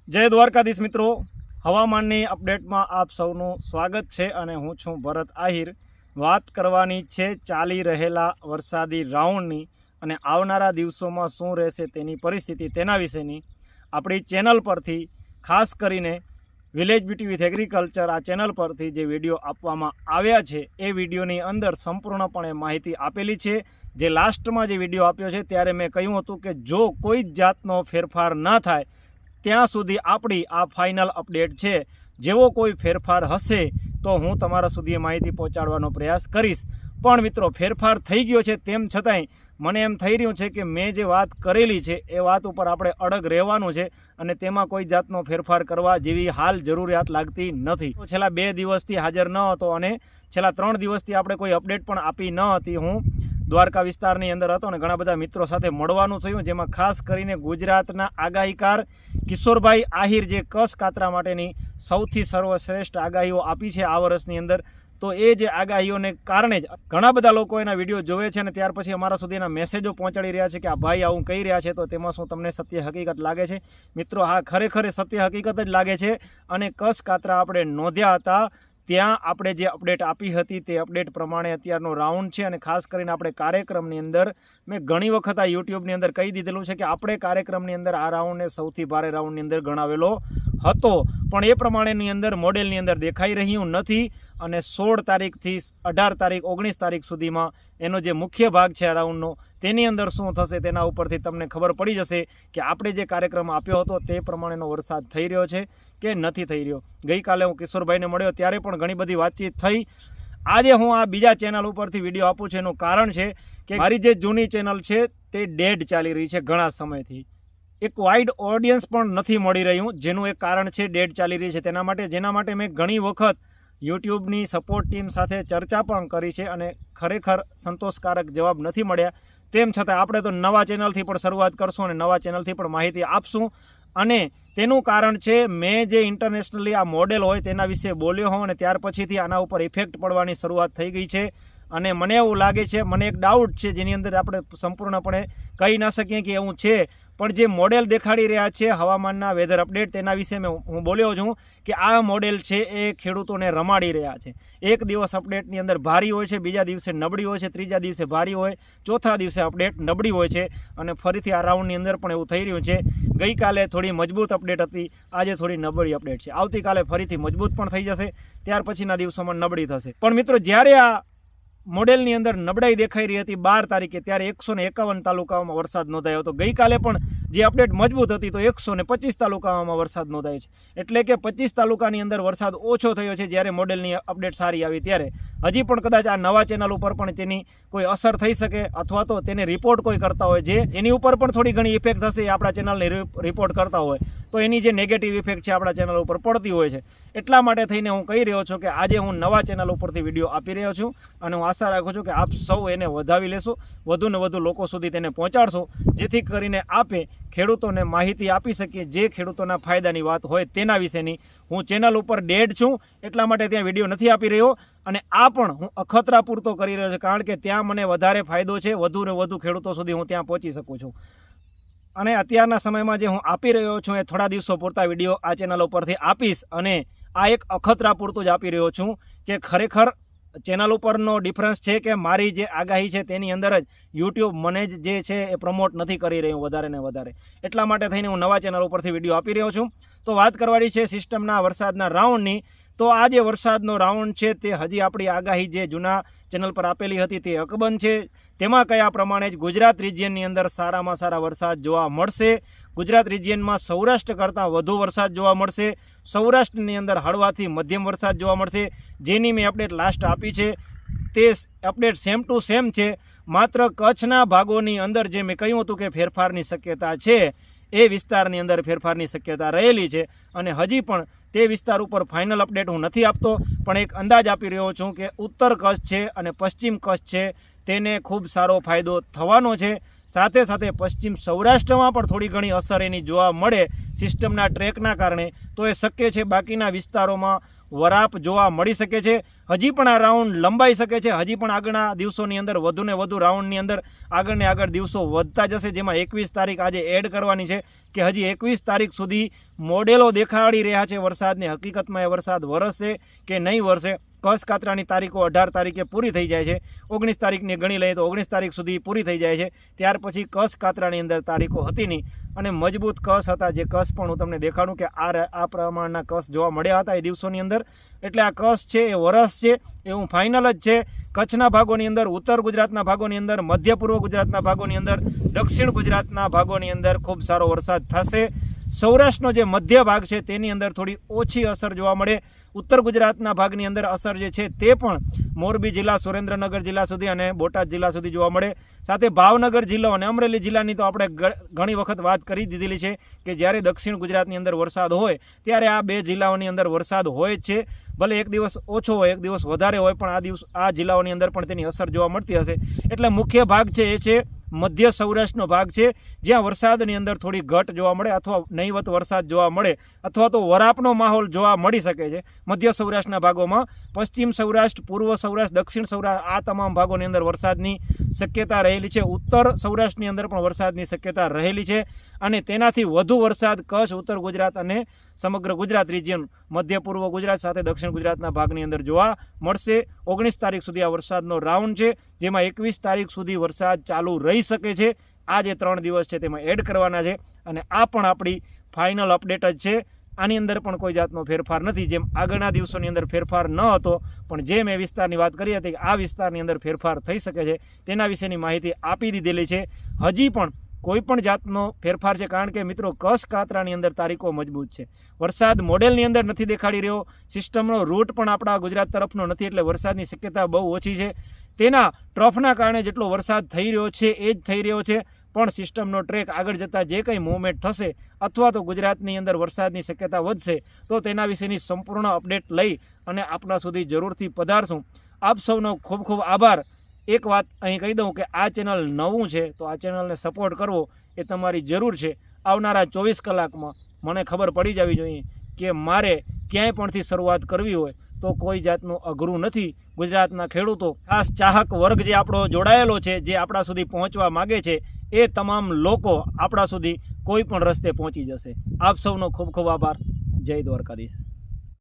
જય દ્વારકાધીશ મિત્રો, હવામાનની અપડેટમાં આપ સૌનું સ્વાગત છે અને હું છું ભરત આહિર। વાત કરવાની છે ચાલી રહેલા વરસાદી રાઉન્ડની અને આવનારા દિવસોમાં શું રહેશે તેની પરિસ્થિતિ, તેના વિશેની આપણી ચેનલ પરથી ખાસ કરીને વિલેજ બ્યુટી વિથ એગ્રીકલ્ચર આ ચેનલ પરથી જે વિડીયો આપવામાં આવ્યા છે એ વિડીયોની અંદર સંપૂર્ણપણે માહિતી આપેલી છે। જે લાસ્ટમાં જે વિડીયો આપ્યો છે ત્યારે મેં કહ્યું હતું કે જો કોઈ જ જાતનો ફેરફાર ન થાય ત્યાં સુધી આપણી આ ફાઇનલ અપડેટ છે। જેવો કોઈ ફેરફાર હશે તો હું તમારા સુધી માહિતી પહોંચાડવાનો પ્રયાસ કરીશ। પણ મિત્રો, ફેરફાર થઈ ગયો છે તેમ છતાંય મને એમ થઈ રહ્યું છે કે મેં જે વાત કરેલી છે એ વાત ઉપર આપણે અડગ રહેવાનું છે અને તેમાં કોઈ જાતનો ફેરફાર કરવા જેવી હાલ જરૂરિયાત લાગતી નથી। છેલ્લા 2 દિવસથી હાજર ન હતો અને છેલ્લા 3 દિવસથી આપણે કોઈ અપડેટ પણ આપી ન હતી। હું દ્વારકા વિસ્તારની અંદર હતો અને ઘણા બધા મિત્રો સાથે મળવાનું થયું, જેમાં ખાસ કરીને ગુજરાતના આગાહીકાર કિશોરભાઈ આહિર જે કચ્છ કાતરા માટેની સૌથી સર્વશ્રેષ્ઠ આગાહીઓ આપી છે આ વર્ષની અંદર, તો એ જે આગાહીઓને કારણે જ ઘણા બધા લોકો એના વિડીયો જોવે છે અને ત્યાર પછી અમારા સુધી એના મેસેજો પહોંચાડી રહ્યા છે કે આ ભાઈ આવું કહી રહ્યા છે, તો તેમાં શું તમને સત્ય હકીકત લાગે છે? મિત્રો, હા, ખરેખર સત્ય હકીકત જ લાગે છે। અને કચ્છ કાતરા આપણે નોંધ્યા હતા ત્યાં આપણે જે અપડેટ આપી હતી તે અપડેટ પ્રમાણે અત્યારનો રાઉન્ડ છે। અને ખાસ કરીને આપણે કાર્યક્રમની અંદર મેં ઘણી વખત આ યુટ્યુબની અંદર કહી દીધેલું છે કે આપણે કાર્યક્રમની અંદર આ રાઉન્ડને સૌથી ભારે રાઉન્ડની અંદર ગણાવેલો હતો, પણ એ પ્રમાણેની અંદર મોડેલની અંદર દેખાઈ રહ્યું નથી। અને 16 તારીખથી 18 તારીખ 19 તારીખ સુધીમાં એનો જે મુખ્ય ભાગ છે આ રાઉન્ડનો તેની અંદર શું થશે તેના ઉપરથી તમને ખબર પડી જશે કે આપણે જે કાર્યક્રમ આપ્યો હતો તે પ્રમાણેનો વરસાદ થઈ રહ્યો છે કે નથી થઈ રહ્યો। ગઈકાલે હું કિશોરભાઈને મળ્યો ત્યારે પણ ઘણી બધી વાતચીત થઈ। આજે હું આ બીજા ચેનલ ઉપરથી વિડીયો આપું છું, એનું કારણ છે કે મારી જે જૂની ચેનલ છે તે ડેડ ચાલી રહી છે ઘણા સમયથી, એક વાઇડ ઓડિયન્સ પણ નથી મળી રહ્યું, જેનું એક કારણ છે ડેડ ચાલી રહી છે તેના માટે, જેના માટે મેં ઘણી વખત યુટ્યુબની સપોર્ટ ટીમ સાથે ચર્ચા પણ કરી છે અને ખરેખર સંતોષકારક જવાબ નથી મળ્યા। તેમ છતાં આપણે તો નવા ચેનલથી પણ શરૂઆત કરશું અને નવા ચેનલથી પણ માહિતી આપશું। અને તેનું કારણ છે મેં જે ઇન્ટરનેશનલી આ મોડેલ હોય તેના વિશે બોલ્યો હોઉં અને ત્યાર પછીથી આના ઉપર ઇફેક્ટ પડવાની શરૂઆત થઈ ગઈ છે। અને મને એવું લાગે છે, મને એક ડાઉટ છે જેની અંદર આપણે સંપૂર્ણપણે કહી ના શકીએ કે એવું છે, પણ જે મોડેલ દેખાડી રહ્યા છે હવામાનના વેધર અપડેટ તેના વિશે હું બોલ્યો છું કે આ મોડેલ છે એ ખેડૂતોને રમાડી રહ્યા છે। એક દિવસ અપડેટની અંદર ભારી હોય છે, બીજા દિવસે નબળી હોય છે, ત્રીજા દિવસે ભારી હોય, ચોથા દિવસે અપડેટ નબળી હોય છે। અને ફરીથી આ રાઉન્ડની અંદર પણ એવું થઈ રહ્યું છે। ગઈકાલે થોડી મજબૂત અપડેટ હતી, આજે થોડી નબળી અપડેટ છે, આવતીકાલે ફરીથી મજબૂત પણ થઈ જશે, ત્યાર પછીના દિવસોમાં નબળી થશે। પણ મિત્રો, જ્યારે આ મોડેલની અંદર નબળાઈ દેખાઈ રહી હતી 12 તારીખે ત્યારે 151 તાલુકાઓમાં વરસાદ નોંધાયો હતો। ગઈકાલે પણ જે અપડેટ મજબૂત હતી તો 125 તાલુકાઓમાં વરસાદ નોંધાયો છે, એટલે કે 25 તાલુકાની અંદર વરસાદ ઓછો થયો છે જ્યારે મોડેલની અપડેટ સારી આવી ત્યારે। હજી પણ કદાચ આ નવા ચેનલ ઉપર પણ તેની કોઈ અસર થઈ શકે અથવા તો તેને રિપોર્ટ કોઈ કરતા હોય જેની ઉપર પણ થોડી ઘણી ઇફેક્ટ થશે, આપણા ચેનલને રિપોર્ટ કરતા હોય તો એની જે નેગેટિવ ઇફેક્ટ છે આપણા ચેનલ ઉપર પડતી હોય છે। એટલા માટે થઈને હું કહી રહ્યો છું કે આજે હું નવા ચેનલ ઉપરથી વિડીયો આપી રહ્યો છું અને હું આશા રાખું છું કે આપ સૌ એને વધાવી લેશો, વધુને વધુ લોકો સુધી તેને પહોંચાડશો, જેથી કરીને આપે ખેડૂતોને માહિતી આપી શકીએ જે ખેડૂતોના ફાયદાની વાત હોય તેના વિશેની। હું ચેનલ ઉપર ડેડ છું એટલા માટે ત્યાં વિડીયો નથી આપી રહ્યો અને આ પણ હું અખતરા પૂરતો કરી રહ્યો છું, કારણ કે ત્યાં મને વધારે ફાયદો છે, વધુને વધુ ખેડૂતો સુધી હું ત્યાં પહોંચી શકું છું। અને અત્યારના સમયમાં જે હું આપી રહ્યો છું એ થોડા દિવસો પૂરતા વિડીયો આ ચેનલ ઉપરથી આપીશ અને આ એક અખતરા પૂરતું જ આપી રહ્યો છું કે ખરેખર ચેનલ ઉપરનો ડિફરન્સ છે કે મારી જે આગાહી છે તેની અંદર જ યુટ્યુબ મને જ જે છે એ પ્રમોટ નથી કરી રહ્યું વધારે ને વધારે, એટલા માટે થઈને હું નવા ચેનલ ઉપરથી વિડીયો આપી રહ્યો છું। તો વાત કરવાની છે સિસ્ટમના વરસાદના રાઉન્ડની, તો આ જે વરસાદનો રાઉન્ડ છે તે હજી આપણી આગાહી જે જૂના ચેનલ પર આપેલી હતી તે અકબંધ છે। તેમાં કયા પ્રમાણે જ ગુજરાત રિજિયનની અંદર સારામાં સારા વરસાદ જોવા મળશે, ગુજરાત રિજિયનમાં સૌરાષ્ટ્ર કરતાં વધુ વરસાદ જોવા મળશે, સૌરાષ્ટ્રની અંદર હળવાથી મધ્યમ વરસાદ જોવા મળશે, જેની મેં અપડેટ લાસ્ટ આપી છે તે અપડેટ સેમ ટુ સેમ છે। માત્ર કચ્છના ભાગોની અંદર જે મેં કહ્યું હતું કે ફેરફારની શક્યતા છે એ વિસ્તારની અંદર ફેરફારની શક્યતા રહેલી છે અને હજી પણ તે વિસ્તાર ઉપર ફાઇનલ અપડેટ હું નથી આપતો, પણ એક અંદાજ આપી રહ્યો છું કે ઉત્તર કચ્છ છે અને પશ્ચિમ કચ્છ છે તેને ખૂબ સારો ફાયદો થવાનો છે। સાથે સાથે પશ્ચિમ સૌરાષ્ટ્રમાં પણ થોડી ઘણી અસર એની જોવા મળે સિસ્ટમના ટ્રેકના કારણે, તો એ શક્ય છે બાકીના વિસ્તારોમાં વરાપ જોવા મળી શકે છે. હજી પણ આ રાઉન્ડ લંબાઈ શકે છે. હજી પણ આગળના દિવસોની અંદર વધુ ને વધુ રાઉન્ડની અંદર આગળ ને આગળ દિવસો વધતા જશે, જેમાં 21 તારીખ આજે એડ કરવાની છે કે હજી 21 તારીખ સુધી મોડેલો દેખાડી રહ્યા છે વરસાદની. હકીકતમાં એ વરસાદ વરસશે કે નહીં વરસે. કચ્છ કાતરાની તારીખો 18 તારીખે પૂરી થઈ જાય છે. 19 તારીખની ગણી લઈએ તો 19 તારીખ સુધી પૂરી થઈ જાય છે. ત્યાર પછી કચ્છ કાતરાની અંદર તારીખો હતી નહીં અને મજબૂત કચ્છ હતા. જે કચ્છ પણ હું તમને દેખાડું કે આ પ્રમાણના કચ્છ જોવા મળ્યા હતા એ દિવસોની અંદર. એટલે આ કચ્છ છે એ વરસ છે એવું ફાઇનલ જ છે. કચ્છના ભાગોની અંદર, ઉત્તર ગુજરાતના ભાગોની અંદર, મધ્ય પૂર્વ ગુજરાતના ભાગોની અંદર, દક્ષિણ ગુજરાતના ભાગોની અંદર ખૂબ સારો વરસાદ થશે. સૌરાષ્ટ્રનો જે મધ્ય ભાગ છે તેની અંદર થોડી ઓછી અસર જોવા મળે. ઉત્તર ગુજરાતના ભાગની અંદર અસર જે છે તે પણ મોરબી જિલ્લા, સુરેન્દ્રનગર જિલ્લા સુધી અને બોટાદ જિલ્લા સુધી જોવા મળે. સાથે ભાવનગર જિલ્લો અને અમરેલી જિલ્લાની તો આપણે ઘણી વખત વાત કરી દીધેલી છે કે જ્યારે દક્ષિણ ગુજરાતની અંદર વરસાદ હોય ત્યારે આ બે જિલ્લાઓની અંદર વરસાદ હોય જ છે. ભલે એક દિવસ ઓછો હોય, એક દિવસ વધારે હોય, પણ આ જિલ્લાઓની અંદર પણ તેની અસર જોવા મળતી હશે. એટલે મુખ્ય ભાગ છે એ છે મધ્ય સૌરાષ્ટ્રનો ભાગ છે, જ્યાં વરસાદની અંદર થોડી ઘટ જોવા મળે અથવા નહીવત વરસાદ જોવા મળે અથવા તો વરાપનો માહોલ જોવા મળી શકે છે મધ્ય સૌરાષ્ટ્રના ભાગોમાં. પશ્ચિમ સૌરાષ્ટ્ર, પૂર્વ સૌરાષ્ટ્ર, દક્ષિણ સૌરાષ્ટ્ર આ તમામ ભાગોની અંદર વરસાદની શક્યતા રહેલી છે. ઉત્તર સૌરાષ્ટ્રની અંદર પણ વરસાદની શક્યતા રહેલી છે અને તેનાથી વધુ વરસાદ કચ્છ, ઉત્તર ગુજરાત અને સમગ્ર ગુજરાત રિજિયન, મધ્ય પૂર્વ ગુજરાત સાથે દક્ષિણ ગુજરાતના ભાગની અંદર જોવા મળશે. 19 તારીખ સુધી આ વરસાદનો રાઉન્ડ છે, જેમાં 21 તારીખ સુધી વરસાદ ચાલુ રહી શકે છે. આ જે 3 દિવસ છે તેમાં એડ કરવાના છે અને આ પણ આપણી ફાઇનલ અપડેટ જ છે. આની અંદર પણ કોઈ જાતનો ફેરફાર નથી. જેમ આગળના દિવસોની અંદર ફેરફાર ન હતો, પણ જે મેં વિસ્તારની વાત કરી હતી કે આ વિસ્તારની અંદર ફેરફાર થઈ શકે છે તેના વિશેની માહિતી આપી દીધેલી છે. હજી પણ કોઈ પણ જાતનો ફેરફાર છે, કારણ કે મિત્રો કચ્છ કાતરાની અંદર તારીખો મજબૂત છે. વરસાદ મોડેલની અંદર નથી દેખાડી રહ્યો. સિસ્ટમનો રૂટ પણ આપણા ગુજરાત તરફનો નથી, એટલે વરસાદની શક્યતા બહુ ઓછી છે. તેના ટ્રફના કારણે જેટલો વરસાદ થઈ રહ્યો છે એ જ થઈ રહ્યો છે, પણ સિસ્ટમનો ટ્રેક આગળ જતાં જે કંઈ મૂવમેન્ટ થશે અથવા તો ગુજરાતની અંદર વરસાદની શક્યતા વધશે તો તેના વિશેની સંપૂર્ણ અપડેટ લઈ અને આપણા સુધી જરૂરથી પધારશું. આપ સૌનો ખૂબ ખૂબ આભાર. એક વાત અહીં કહી દઉં કે આ ચેનલ નવું છે તો આ ચેનલને સપોર્ટ કરવો એ તમારી જરૂર છે. આવનારા 24 કલાકમાં મને ખબર પડી જવી જોઈએ કે મારે ક્યાંય પણથી શરૂઆત કરવી હોય તો કોઈ જાતનું અઘરું નથી. ગુજરાતના ખેડૂતો, ખાસ ચાહક વર્ગ જે આપણો જોડાયેલો છે, જે આપણા સુધી પહોંચવા માગે છે, એ તમામ લોકો આપણા સુધી કોઈ પણ રસ્તે પહોંચી જશે. આપ સૌનો ખૂબ ખૂબ આભાર. જય દ્વારકાધીશ.